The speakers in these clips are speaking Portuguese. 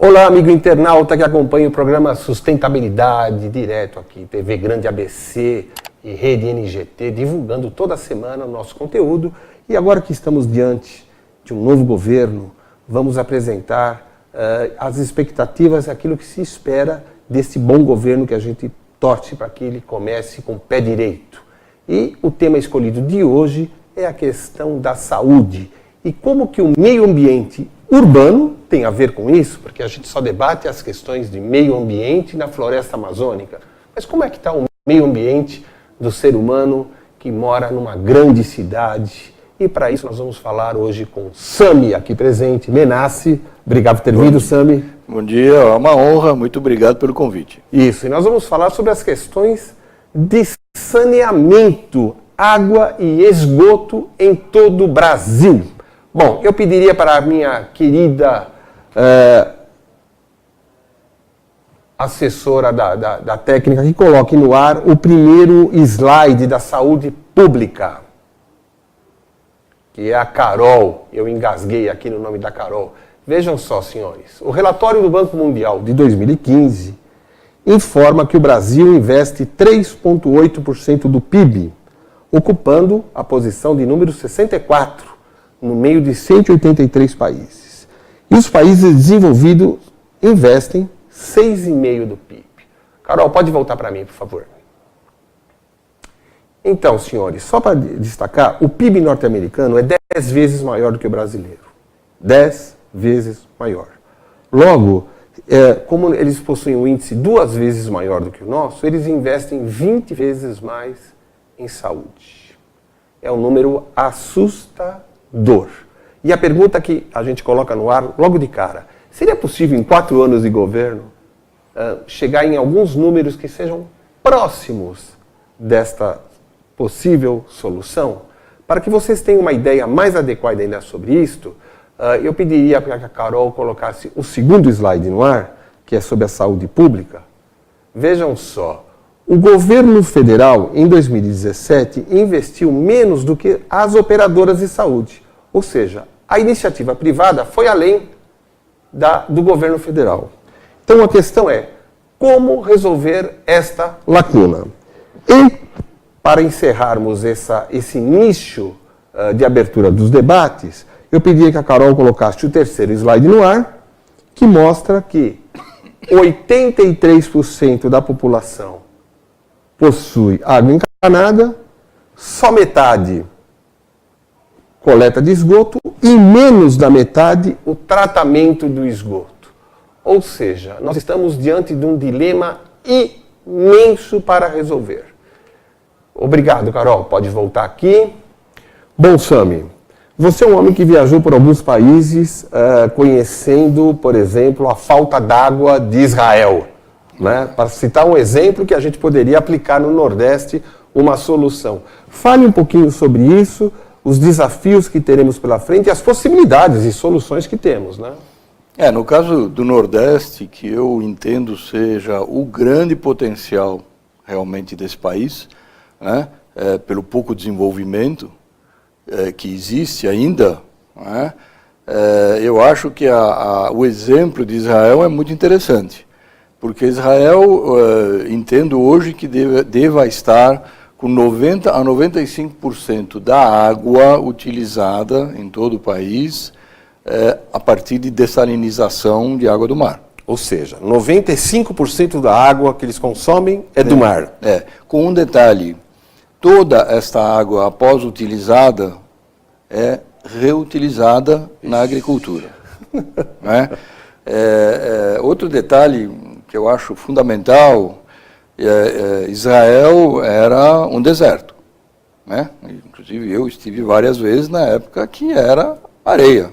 Olá, amigo internauta que acompanha o programa Sustentabilidade, direto aqui, TV Grande ABC e Rede NGT, divulgando toda semana o nosso conteúdo. E agora que estamos diante de um novo governo, vamos apresentar as expectativas, aquilo que se espera desse bom governo que a gente torce para que ele comece com o pé direito. E o tema escolhido de hoje é a questão da saúde e como que o meio ambiente urbano tem a ver com isso, porque a gente só debate as questões de meio ambiente na floresta amazônica. Mas como é que está o meio ambiente do ser humano que mora numa grande cidade? E para isso nós vamos falar hoje com Sami, aqui presente, Menassi. Obrigado por ter vindo, Sami. Bom dia, é uma honra, muito obrigado pelo convite. Isso, e nós vamos falar sobre as questões de saneamento, água e esgoto em todo o Brasil. Bom, eu pediria para a minha querida assessora da técnica que coloque no ar o primeiro slide da saúde pública, que é a Carol. Eu engasguei aqui no nome da Carol. Vejam só, senhores, o relatório do Banco Mundial de 2015 informa que o Brasil investe 3,8% do PIB, ocupando a posição de número 64, no meio de 183 países. E os países desenvolvidos investem 6,5% do PIB. Carol, pode voltar para mim, por favor. Então, senhores, só para destacar, o PIB norte-americano é 10 vezes maior do que o brasileiro. 10 vezes maior. Logo, como eles possuem um índice 2 vezes maior do que o nosso, eles investem 20 vezes mais em saúde. É um número assustador. E a pergunta que a gente coloca no ar logo de cara: seria possível em 4 anos de governo chegar em alguns números que sejam próximos desta possível solução? Para que vocês tenham uma ideia mais adequada ainda sobre isto, eu pediria para que a Carol colocasse o segundo slide no ar, que é sobre a saúde pública. Vejam só, o governo federal, em 2017, investiu menos do que as operadoras de saúde. Ou seja, a iniciativa privada foi além do governo federal. Então a questão é, como resolver esta lacuna? E, para encerrarmos esse nicho de abertura dos debates, eu pediria que a Carol colocasse o terceiro slide no ar, que mostra que 83% da população possui água encanada, só metade coleta de esgoto e menos da metade o tratamento do esgoto. Ou seja, nós estamos diante de um dilema imenso para resolver. Obrigado, Carol. Pode voltar aqui. Bom, Sami, você é um homem que viajou por alguns países conhecendo, por exemplo, a falta d'água de Israel, né? Para citar um exemplo que a gente poderia aplicar no Nordeste uma solução. Fale um pouquinho sobre isso, os desafios que teremos pela frente e as possibilidades e soluções que temos, né? No caso do Nordeste, que eu entendo seja o grande potencial realmente desse país, né? Pelo pouco desenvolvimento que existe ainda, né? Eu acho que o exemplo de Israel é muito interessante, porque Israel, entendo hoje que deva estar com 90% a 95% da água utilizada em todo o país a partir de dessalinização de água do mar. Ou seja, 95% da água que eles consomem é do mar. Com um detalhe: toda esta água, após utilizada, é reutilizada na agricultura. Né? Outro detalhe que eu acho fundamental: Israel era um deserto, né? Inclusive eu estive várias vezes na época que era areia.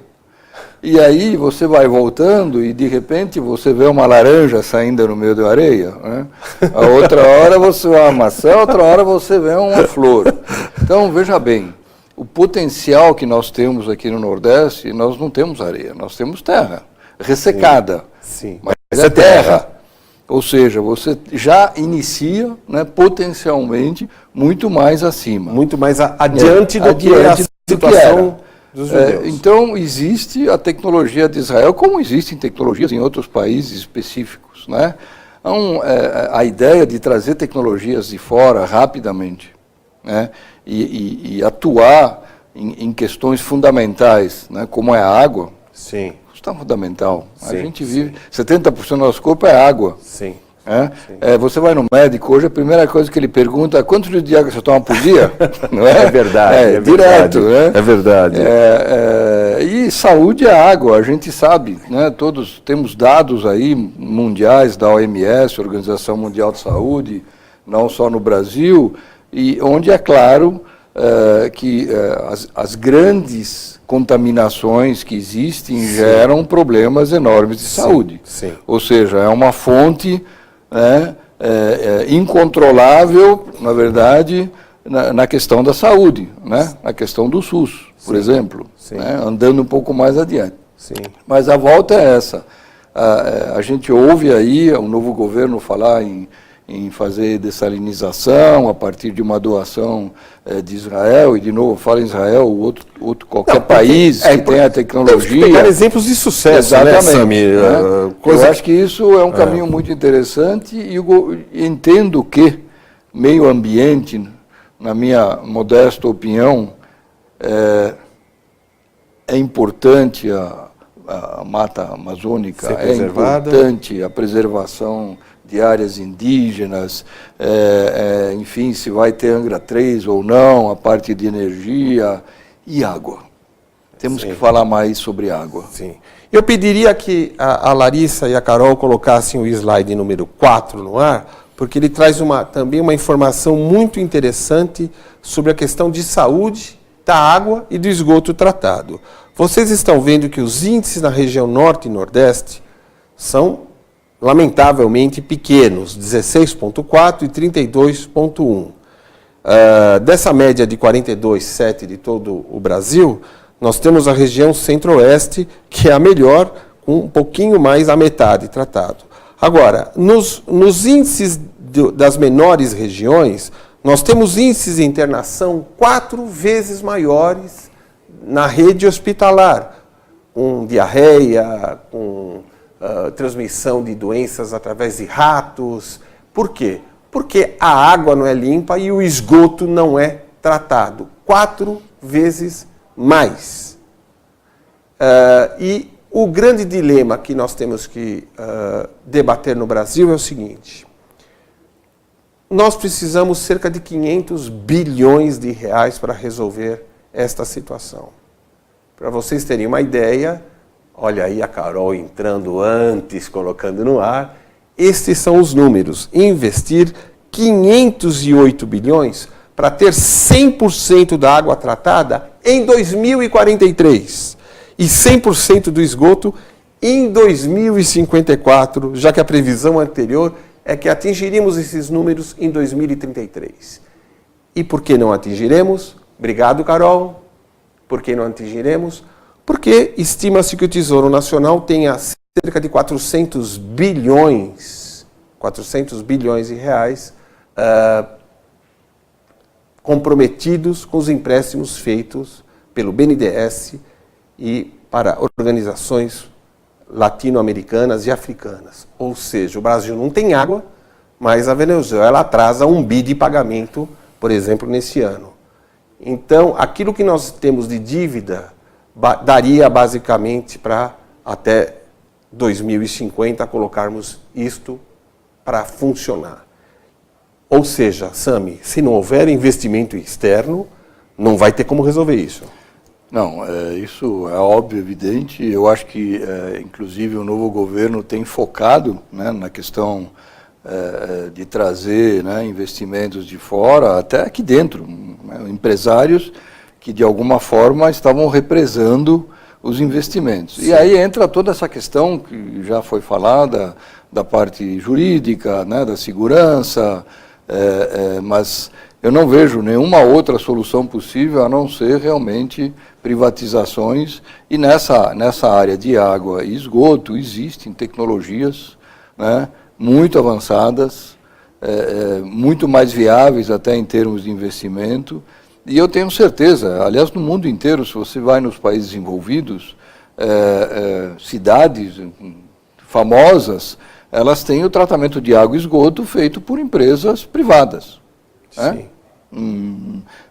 E aí você vai voltando e de repente você vê uma laranja saindo no meio da areia, né? A outra hora você vê uma maçã, a outra hora você vê uma flor. Então veja bem, o potencial que nós temos aqui no Nordeste, nós não temos areia, nós temos terra ressecada. Sim. Mas é terra. Ou seja, você já inicia, né, potencialmente muito mais acima. Muito mais adiante do que a situação dos judeus. Então, existe a tecnologia de Israel, como existem tecnologias em outros países específicos, né? Então, a ideia de trazer tecnologias de fora rapidamente, né? E atuar em questões fundamentais, né? Como é a água, Sim. isso está fundamental. Sim, a gente vive, 70% do nosso corpo é água. Sim. Você vai no médico hoje, a primeira coisa que ele pergunta é quantos litros de água você toma por dia? Não é? É verdade. É direto, verdade, né? É verdade. E saúde é água, a gente sabe, né? Todos temos dados aí mundiais da OMS, Organização Mundial de Saúde, não só no Brasil, e onde é claro que as grandes contaminações que existem geram problemas enormes de saúde. Sim. Ou seja, é uma fonte incontrolável, na verdade, na questão da saúde, né? Na questão do SUS, por exemplo, né? Andando um pouco mais adiante. Sim. Mas a volta é essa. A gente ouve aí o novo governo falar em fazer dessalinização a partir de uma doação de Israel, e de novo, fala em Israel, qualquer país que tenha a tecnologia. Temos que pegar exemplos de sucesso, exatamente, né, Sami? Eu acho que isso é um caminho muito interessante, e eu entendo que meio ambiente, na minha modesta opinião, é importante a mata amazônica, é importante a preservação de áreas indígenas, enfim, se vai ter Angra 3 ou não, a parte de energia e água. Temos que falar mais sobre água. Sim. Eu pediria que a Larissa e a Carol colocassem o slide número 4 no ar, porque ele traz também uma informação muito interessante sobre a questão de saúde da água e do esgoto tratado. Vocês estão vendo que os índices na região norte e nordeste são lamentavelmente pequenos, 16,4 e 32,1. Dessa média de 42,7 de todo o Brasil, nós temos a região centro-oeste, que é a melhor, com um pouquinho mais a metade tratado. Agora, nos índices das menores regiões, nós temos índices de internação 4 vezes maiores na rede hospitalar, com diarreia, com transmissão de doenças através de ratos. Por quê? Porque a água não é limpa e o esgoto não é tratado. 4 vezes mais. E o grande dilema que nós temos que debater no Brasil é o seguinte: nós precisamos cerca de 500 bilhões de reais para resolver esta situação. Para vocês terem uma ideia, olha aí a Carol entrando antes, colocando no ar, estes são os números. Investir 508 bilhões para ter 100% da água tratada em 2043 e 100% do esgoto em 2054, já que a previsão anterior é que atingiríamos esses números em 2033. E por que não atingiremos? Obrigado, Carol. Por que não atingiremos? Porque estima-se que o Tesouro Nacional tenha cerca de 400 bilhões de reais comprometidos com os empréstimos feitos pelo BNDES e para organizações latino-americanas e africanas. Ou seja, o Brasil não tem água, mas a Venezuela atrasa 1 bi de pagamento, por exemplo, nesse ano. Então, aquilo que nós temos de dívida daria basicamente para até 2050 colocarmos isto para funcionar. Ou seja, Sami, se não houver investimento externo, não vai ter como resolver isso. Não, isso é óbvio, evidente. Eu acho que, inclusive, o novo governo tem focado, né, na questão de trazer, né, investimentos de fora, até aqui dentro, né, empresários que, de alguma forma, estavam represando os investimentos. Sim. E aí entra toda essa questão que já foi falada, da parte jurídica, né, da segurança, mas eu não vejo nenhuma outra solução possível a não ser realmente privatizações. E nessa área de água e esgoto existem tecnologias, né, muito avançadas, muito mais viáveis até em termos de investimento, E eu tenho certeza, aliás, no mundo inteiro, se você vai nos países desenvolvidos, cidades famosas, elas têm o tratamento de água e esgoto feito por empresas privadas. Né?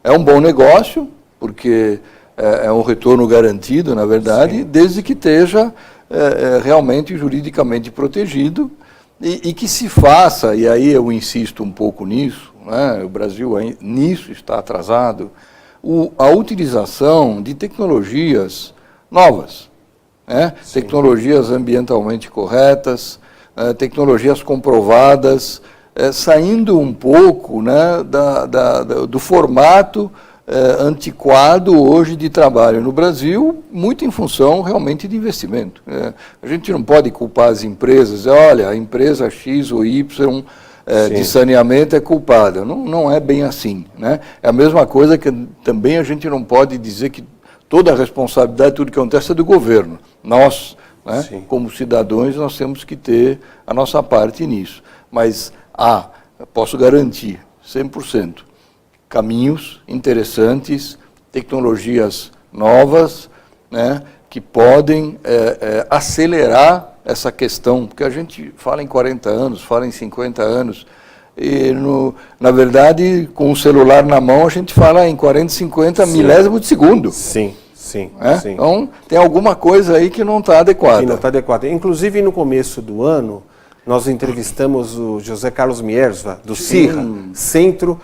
É um bom negócio, porque é um retorno garantido, na verdade, desde que esteja realmente juridicamente protegido e que se faça, e aí eu insisto um pouco nisso, né? O Brasil nisso está atrasado, a utilização de tecnologias novas, né? Tecnologias ambientalmente corretas, tecnologias comprovadas, saindo um pouco, né, do formato antiquado hoje de trabalho no Brasil, muito em função realmente de investimento. A gente não pode culpar as empresas, olha, a empresa X ou Y de saneamento é culpada. Não é bem assim. Né? É a mesma coisa que também a gente não pode dizer que toda a responsabilidade de tudo que acontece é do governo. Nós, né, como cidadãos, nós temos que ter a nossa parte nisso. Mas posso garantir, 100%, caminhos interessantes, tecnologias novas, né, que podem acelerar essa questão, porque a gente fala em 40 anos, fala em 50 anos, e na verdade, com o celular na mão, a gente fala em 40, 50 milésimos de segundo. Sim. Então, tem alguma coisa aí que não está adequada. Que não está adequada. Inclusive, no começo do ano, nós entrevistamos o José Carlos Mierza, do CIRRA, Centro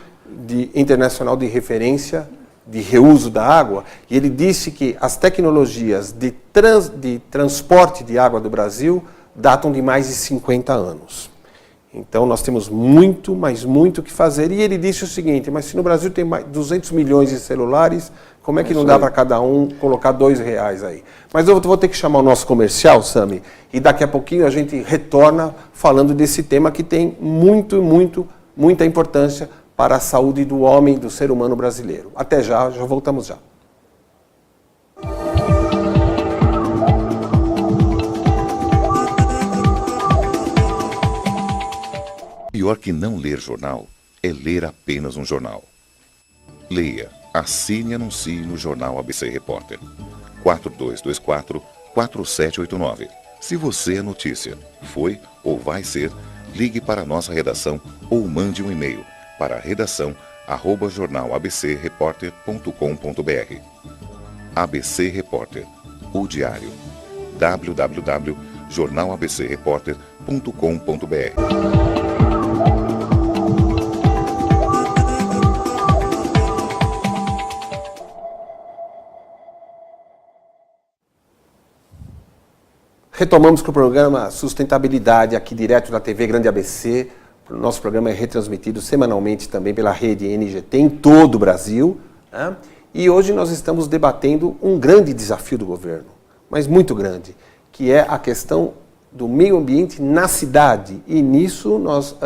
Internacional de Referência de Reuso da Água, e ele disse que as tecnologias de transporte de água do Brasil datam de mais de 50 anos. Então, nós temos muito, mas muito o que fazer. E ele disse o seguinte, mas se no Brasil tem mais 200 milhões de celulares, como é que não dá para cada um colocar R$2 aí? Mas eu vou ter que chamar o nosso comercial, Sami, e daqui a pouquinho a gente retorna falando desse tema que tem muita importância para a saúde do homem, do ser humano brasileiro. Até já voltamos já. Pior que não ler jornal é ler apenas um jornal. Leia, assine e anuncie no Jornal ABC Repórter. 4224-4789. Se você é notícia, foi ou vai ser, ligue para a nossa redação ou mande um e-mail para redação@jornalabcreporter.com.br. ABC Repórter, o diário. www.jornalabcreporter.com.br. Retomamos com o programa Sustentabilidade, aqui direto da TV Grande ABC. O nosso programa é retransmitido semanalmente também pela rede NGT em todo o Brasil. Né? E hoje nós estamos debatendo um grande desafio do governo, mas muito grande, que é a questão do meio ambiente na cidade. E nisso nós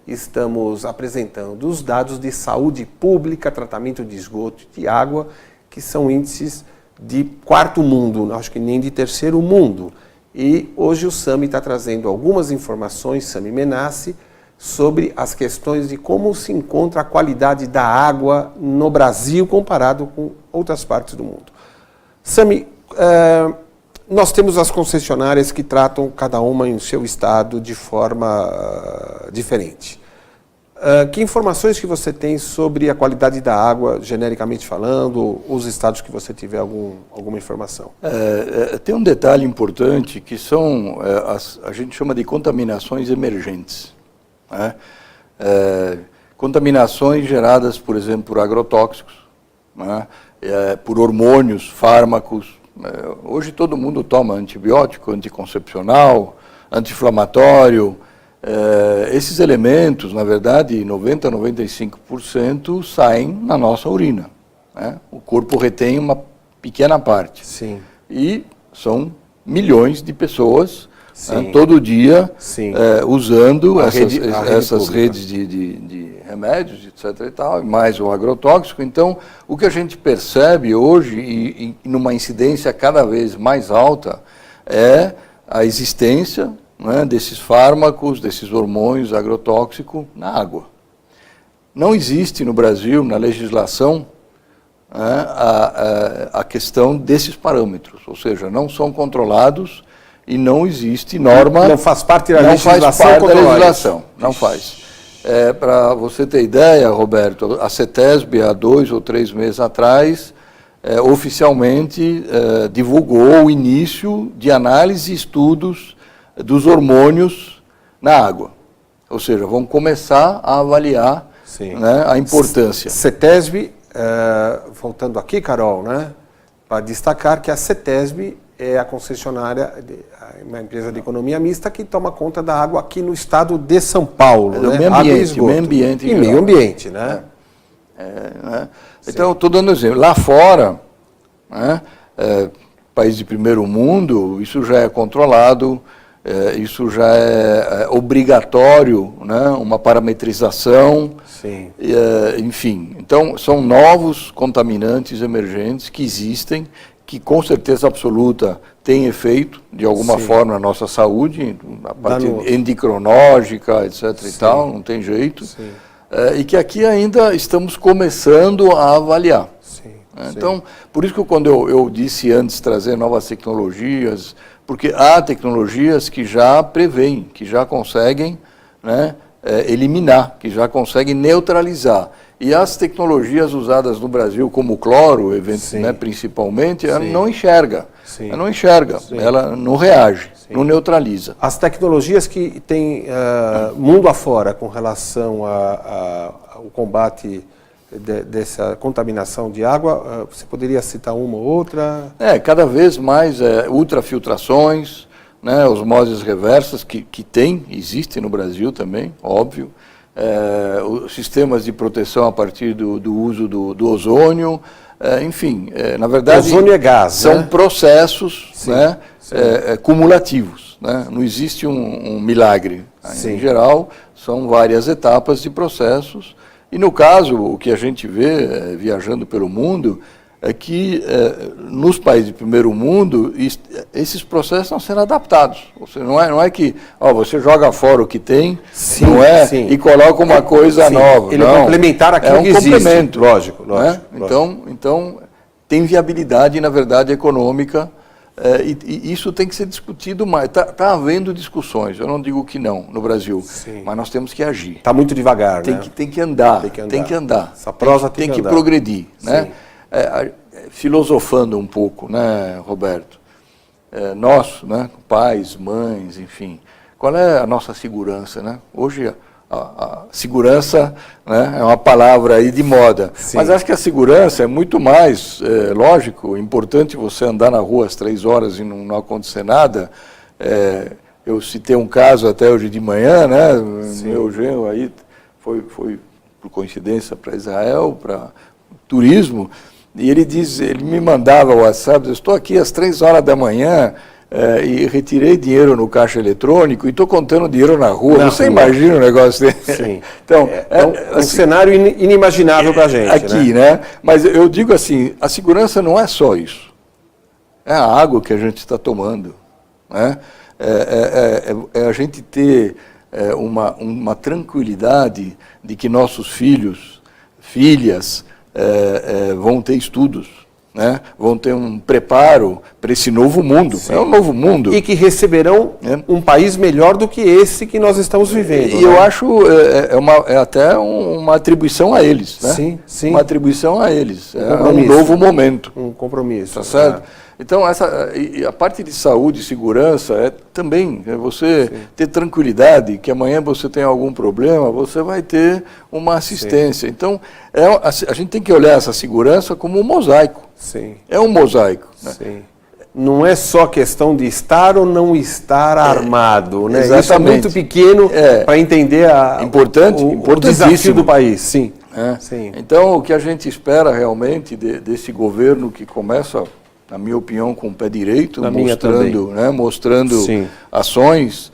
estamos apresentando os dados de saúde pública, tratamento de esgoto e de água, que são índices de quarto mundo, acho que nem de terceiro mundo. E hoje o Sami está trazendo algumas informações, Sami Menassi, sobre as questões de como se encontra a qualidade da água no Brasil comparado com outras partes do mundo. Sami, nós temos as concessionárias que tratam cada uma em seu estado de forma diferente. Que informações que você tem sobre a qualidade da água, genericamente falando, os estados que você tiver alguma informação? Tem um detalhe importante que são, a gente chama de contaminações emergentes. Né? Contaminações geradas, por exemplo, por agrotóxicos, né? Por hormônios, fármacos. Hoje todo mundo toma antibiótico, anticoncepcional, anti-inflamatório. Esses elementos, na verdade, 90% a 95% saem na nossa urina. Né? O corpo retém uma pequena parte. Sim. E são milhões de pessoas todo dia usando essas redes de remédios, etc. e tal, mais o agrotóxico. Então, o que a gente percebe hoje, e numa incidência cada vez mais alta, é a existência, né, desses fármacos, desses hormônios agrotóxicos na água. Não existe no Brasil, na legislação, né, a questão desses parâmetros, ou seja, não são controlados e não existe norma... Não faz parte da não legislação. faz parte da controlar legislação, isso. não faz. Para você ter ideia, Roberto, a CETESB, há 2 ou 3 meses atrás, oficialmente divulgou o início de análise e estudos dos hormônios na água. Ou seja, vão começar a avaliar, né, a importância. CETESB, voltando aqui, Carol, né, para destacar que a CETESB é a concessionária, uma empresa de economia mista que toma conta da água aqui no estado de São Paulo. Do né? meio Água e ambiente, esgoto. meio ambiente E meio ambiente, né? Né? Então, estou dando um exemplo. Lá fora, né, país de primeiro mundo, isso já é controlado, isso já é obrigatório, né, uma parametrização, Sim. enfim. Então, são novos contaminantes emergentes que existem, que com certeza absoluta tem efeito, de alguma forma, na nossa saúde, a parte endocrinológica, etc. e tal, não tem jeito. E que aqui ainda estamos começando a avaliar. Então, por isso que quando eu disse antes trazer novas tecnologias, porque há tecnologias que já preveem, que já conseguem, né, eliminar, que já conseguem neutralizar. E as tecnologias usadas no Brasil, como o cloro, né, principalmente, ela não enxerga. Ela não enxerga, ela não reage, não neutraliza. As tecnologias que tem mundo afora com relação ao combate dessa contaminação de água, você poderia citar uma ou outra? Cada vez mais ultrafiltrações, né, osmoses reversas, que existem no Brasil também, óbvio. Os sistemas de proteção a partir do uso do ozônio, enfim, na verdade... Ozônio é gás, são né? processos, né, cumulativos, né? Não existe um milagre. Em geral, são várias etapas de processos. E no caso, o que a gente vê viajando pelo mundo é que nos países de primeiro mundo esses processos estão sendo adaptados. Ou seja, não é que você joga fora o que tem, e coloca uma coisa nova. Ele é complementar aquilo que existe. É um complemento. Lógico. Então, tem viabilidade, na verdade, econômica, e isso tem que ser discutido mais. Está havendo discussões, eu não digo que não, no Brasil, mas nós temos que agir. Está muito devagar, né? Tem que andar. Essa prosa tem que progredir, né? Filosofando um pouco, né, Roberto? Nós, né, pais, mães, enfim, qual é a nossa segurança, né? Hoje a segurança, né, é uma palavra aí de moda, mas acho que a segurança é muito mais, lógico, importante você andar na rua às 3 horas e não acontecer nada. Eu citei um caso até hoje de manhã, né? Meu genro aí foi por coincidência para Israel, para turismo. E ele me mandava o WhatsApp, eu estou aqui às 3 horas da manhã e retirei dinheiro no caixa eletrônico e estou contando dinheiro na rua. Você imagina um negócio desse? Sim. Então, um assim, cenário inimaginável para a gente. Aqui, né? Mas eu digo assim, a segurança não é só isso. É a água que a gente está tomando, né? É a gente ter uma tranquilidade de que nossos filhos, filhas, vão ter estudos, né? Vão ter um preparo para esse novo mundo. É um novo mundo. E que receberão um país melhor do que esse que nós estamos vivendo. E eu acho até uma atribuição a eles, né? Sim. Uma atribuição a eles. Um novo momento. Um compromisso. Tá certo? Então, a parte de saúde e segurança também você ter tranquilidade, que amanhã você tem algum problema, você vai ter uma assistência. Então, a gente tem que olhar essa segurança como um mosaico. É um mosaico. Né? Não é só questão de estar ou não estar armado. Né? Exatamente. Isso é muito pequeno para entender o desafio do país. Sim. Então, o que a gente espera realmente desse governo que começa, na minha opinião, com o pé direito, mostrando ações,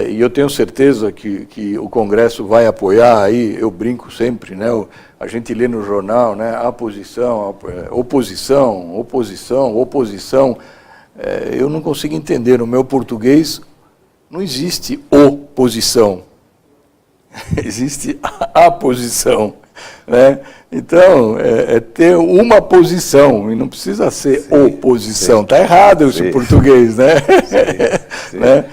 e eu tenho certeza que o Congresso vai apoiar aí, eu brinco sempre, né? A gente lê no jornal, né? A oposição. Eu não consigo entender, no meu português não existe oposição. existe a posição, né? Então, é ter uma posição, e não precisa ser oposição. Está errado isso em português, né? Sim. Né?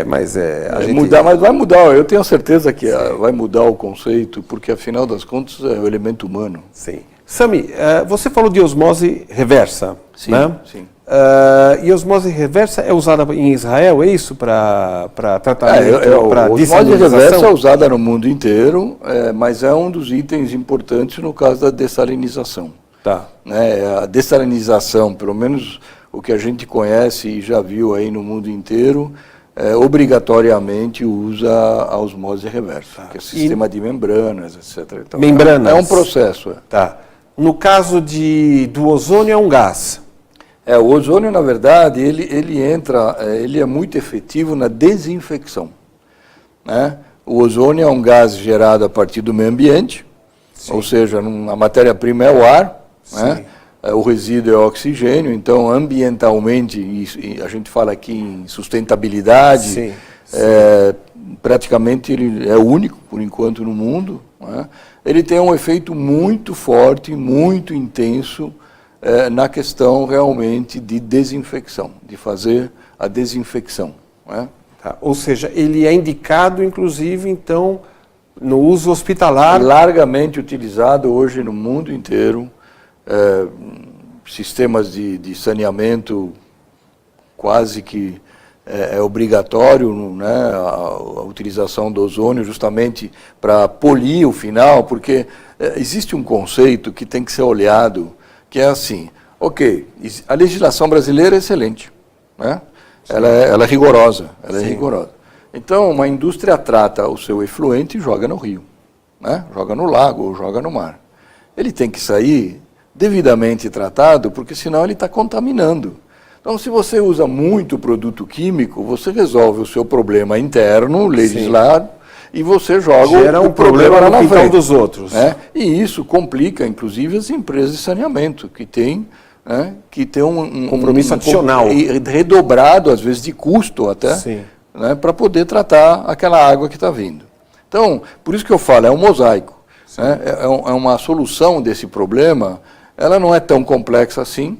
Mas a gente... Mudar, mas vai mudar, eu tenho certeza que vai mudar o conceito, porque afinal das contas é o elemento humano. Sim. Sami, você falou de osmose reversa, Sim, né? sim. E osmose reversa é usada em Israel, é isso? Para tratamento, para a osmose dessalinização? reversa é usada no mundo inteiro, mas é um dos itens importantes no caso da dessalinização. Tá. Né? A dessalinização, pelo menos o que a gente conhece e já viu aí no mundo inteiro, obrigatoriamente usa a osmose reversa, que é sistema de membranas, etc. Então, membranas? É um processo. Tá. No caso do ozônio, é um gás. O ozônio, na verdade, ele é muito efetivo na desinfecção. Né? O ozônio é um gás gerado a partir do meio ambiente, ou seja, a matéria-prima é o ar, né? O resíduo é o oxigênio, então ambientalmente, e a gente fala aqui em sustentabilidade, praticamente ele é único, por enquanto, no mundo. Né? Ele tem um efeito muito forte, muito intenso, na questão realmente de desinfecção, de fazer a desinfecção. Né? Tá. Ou seja, ele é indicado, inclusive, então, no uso hospitalar. Largamente utilizado hoje no mundo inteiro, sistemas de saneamento quase que é obrigatório, né, a utilização do ozônio justamente para polir o final, porque existe um conceito que tem que ser olhado, que é assim, ok, a legislação brasileira é excelente, né? Ela é rigorosa, Então, uma indústria trata o seu efluente e joga no rio, né? Joga no lago ou joga no mar. Ele tem que sair devidamente tratado, porque senão ele está contaminando. Então, se você usa muito produto químico, você resolve o seu problema interno, legislado, e você joga o problema lá na frente dos outros. Né? E isso complica, inclusive, as empresas de saneamento, que têm um compromisso adicional. Redobrado, às vezes, de custo até, né, para poder tratar aquela água que está vindo. Então, por isso que eu falo, é um mosaico. Né? É uma solução desse problema, ela não é tão complexa assim,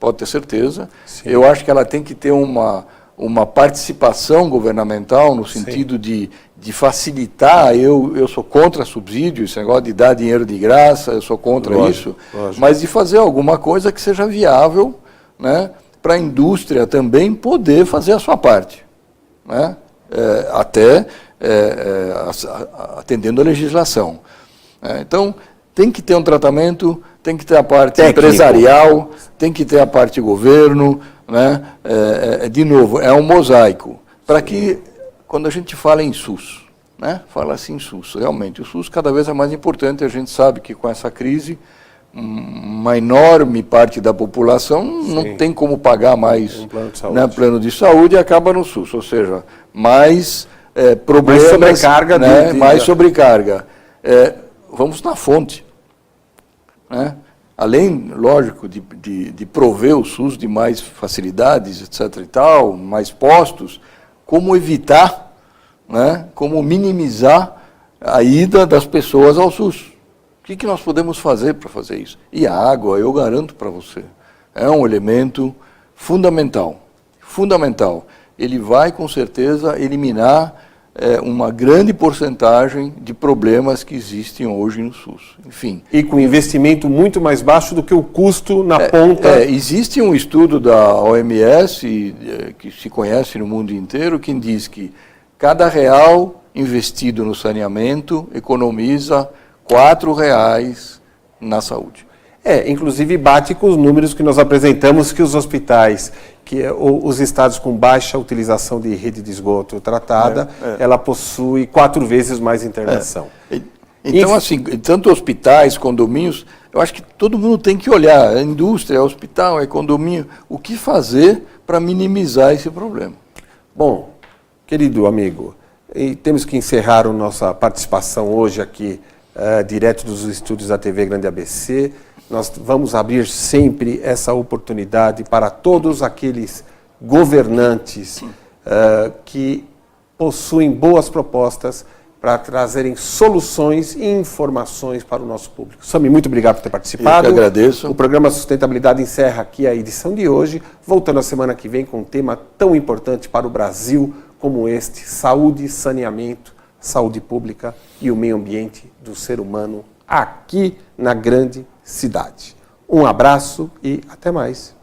pode ter certeza. Eu acho que ela tem que ter uma participação governamental no sentido de facilitar. Eu sou contra subsídio, esse negócio de dar dinheiro de graça, eu sou contra isso, mas de fazer alguma coisa que seja viável, né, para a indústria também poder fazer a sua parte, né, atendendo a legislação. Então, tem que ter um tratamento, tem que ter a parte empresarial, tem que ter a parte governo, né? De novo, é um mosaico. Para que, quando a gente fala em SUS, né? Fala assim em SUS, realmente, o SUS cada vez é mais importante, a gente sabe que com essa crise, uma enorme parte da população não tem como pagar mais plano de saúde e acaba no SUS, ou seja, mais problemas, mais sobrecarga, né? Mais sobrecarga. Vamos na fonte. Né? Além, lógico, de prover o SUS de mais facilidades, etc. e tal, mais postos, como evitar, né? Como minimizar a ida das pessoas ao SUS. O que nós podemos fazer para fazer isso? E a água, eu garanto para você, é um elemento fundamental. Fundamental. Ele vai, com certeza, eliminar uma grande porcentagem de problemas que existem hoje no SUS. Enfim. E com investimento muito mais baixo do que o custo na ponta. Existe um estudo da OMS, que se conhece no mundo inteiro, que diz que cada real investido no saneamento economiza R$4 na saúde. Inclusive bate com os números que nós apresentamos, que os hospitais, os estados com baixa utilização de rede de esgoto tratada, ela possui 4 vezes mais internação. Então, assim, tanto hospitais, condomínios, eu acho que todo mundo tem que olhar, a indústria, o hospital, o condomínio, o que fazer para minimizar esse problema. Bom, querido amigo, temos que encerrar a nossa participação hoje aqui, direto dos estúdios da TV Grande ABC. Nós vamos abrir sempre essa oportunidade para todos aqueles governantes que possuem boas propostas, para trazerem soluções e informações para o nosso público. Sami, muito obrigado por ter participado. Eu que agradeço. O programa Sustentabilidade encerra aqui a edição de hoje, voltando a semana que vem com um tema tão importante para o Brasil como este: saúde, saneamento, saúde pública e o meio ambiente do ser humano aqui na grande cidade. Um abraço e até mais.